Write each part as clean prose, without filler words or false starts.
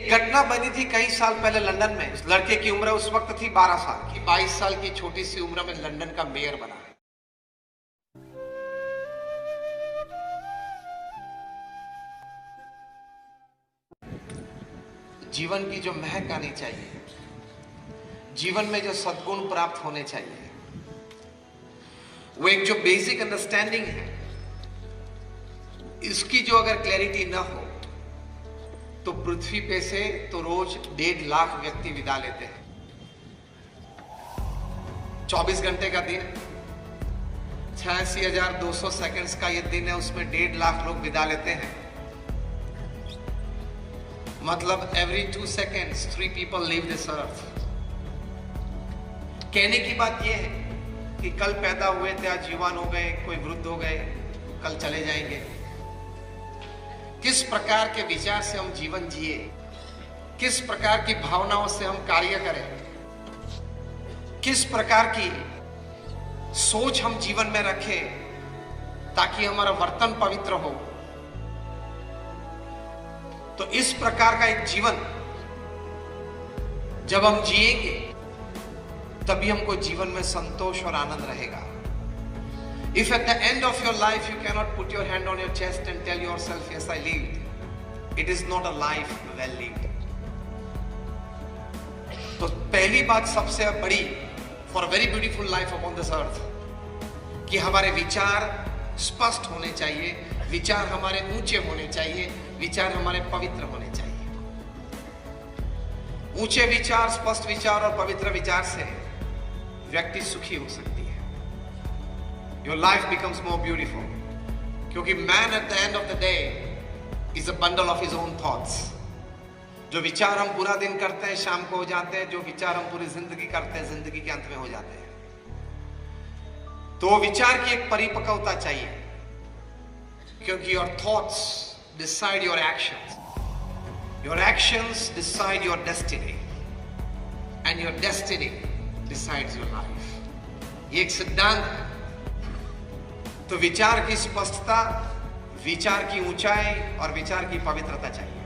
घटना बनी थी कई साल पहले लंदन में। उस लड़के की उम्र उस वक्त थी 12 साल की। 22 साल की छोटी सी उम्र में लंदन का मेयर बना। जीवन की जो महक आनी चाहिए, जीवन में जो सद्गुण प्राप्त होने चाहिए, वो एक जो बेसिक अंडरस्टैंडिंग है, इसकी जो अगर क्लैरिटी ना हो तो पृथ्वी पे से तो रोज 1.5 लाख व्यक्ति विदा लेते हैं। 24 घंटे का दिन, 86,200 सेकंड्स का ये दिन है, उसमें 1.5 लाख लोग विदा लेते हैं। मतलब every 2 seconds 3 people leave this earth। कहने की बात यह है कि कल पैदा हुए थे, आज जवान हो गए, कोई वृद्ध हो गए, कल चले जाएंगे। किस प्रकार के विचार से हम जीवन जिए, किस प्रकार की भावनाओं से हम कार्य करें, किस प्रकार की सोच हम जीवन में रखें ताकि हमारा वर्तन पवित्र हो, तो इस प्रकार का एक जीवन जब हम जिएंगे तभी हमको जीवन में संतोष और आनंद रहेगा। If at the end of your life you cannot put your hand on your chest and tell yourself, yes, I lived, it is not a life well lived। तो पहली बात सबसे बड़ी for a very beautiful life upon this earth कि हमारे विचार स्पष्ट होने चाहिए, विचार हमारे ऊंचे होने चाहिए, विचार हमारे पवित्र होने चाहिए। ऊंचे विचार, स्पष्ट विचार और पवित्र विचार से व्यक्ति सुखी हो सकती है। Your life becomes more beautiful क्योंकि man at the end of the day is a bundle of his own thoughts। जो विचार हम पूरा दिन करते हैं शाम को हो जाते हैं, जो विचार हम पूरी जिंदगी करते हैं जिंदगी के अंत में हो जाते हैं। तो विचार की एक परिपक्वता चाहिए क्योंकि your thoughts decide your actions, your actions decide your destiny and your destiny decides your life। ये एक सिद्धांत है। तो विचार की स्पष्टता, विचार की ऊंचाई और विचार की पवित्रता चाहिए।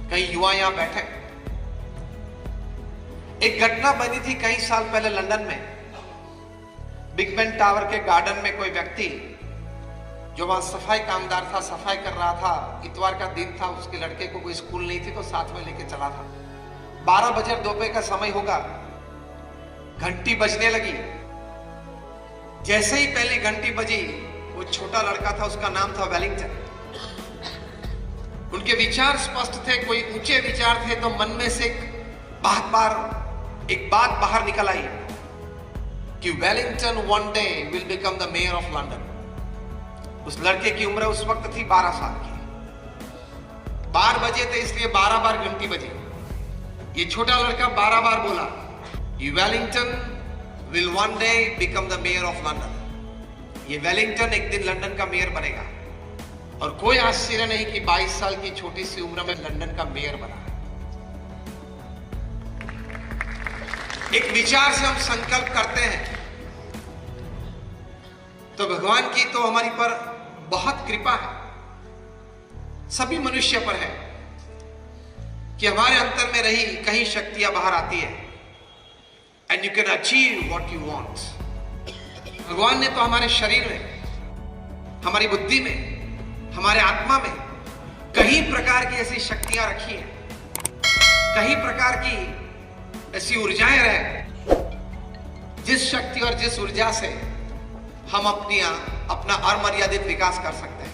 कई युवा यहां बैठे। एक घटना बनी थी कई साल पहले लंदन में। बिग बेन टावर के गार्डन में कोई व्यक्ति जो वहां सफाई कामदार था, सफाई कर रहा था। इतवार का दिन था, उसके लड़के को कोई स्कूल नहीं थी तो साथ में लेके चला था। 12 बजे दोपहर का समय होगा, घंटी बजने लगी। जैसे ही पहली घंटी बजी, वो छोटा लड़का था, उसका नाम था वेलिंगटन। उनके विचार स्पष्ट थे, कोई ऊंचे विचार थे। तो मन में से एक बात बाहर निकल आई कि Wellington one day will become the mayor of London. उस लड़के की उम्र उस वक्त थी 12 साल की। 12 बजे थे इसलिए 12 बार घंटी बजी। ये छोटा लड़का 12 बार बोला, Wellington will one day become the mayor of London। ये वेलिंगटन एक दिन लंदन का मेयर बनेगा। और कोई आश्चर्य नहीं कि 22 साल की छोटी सी उम्र में लंदन का मेयर बना। एक विचार से हम संकल्प करते हैं तो भगवान की तो हमारी पर बहुत कृपा है, सभी मनुष्य पर है कि हमारे अंतर में रही कहीं शक्तियां बाहर आती है and you can achieve what you want। भगवान ने तो हमारे शरीर में, हमारी बुद्धि में, हमारे आत्मा में कई प्रकार की ऐसी शक्तियां रखी हैं, कई प्रकार की ऐसी ऊर्जाएं रहे जिस शक्ति और जिस ऊर्जा से हम अपना अमर्यादित विकास कर सकते हैं।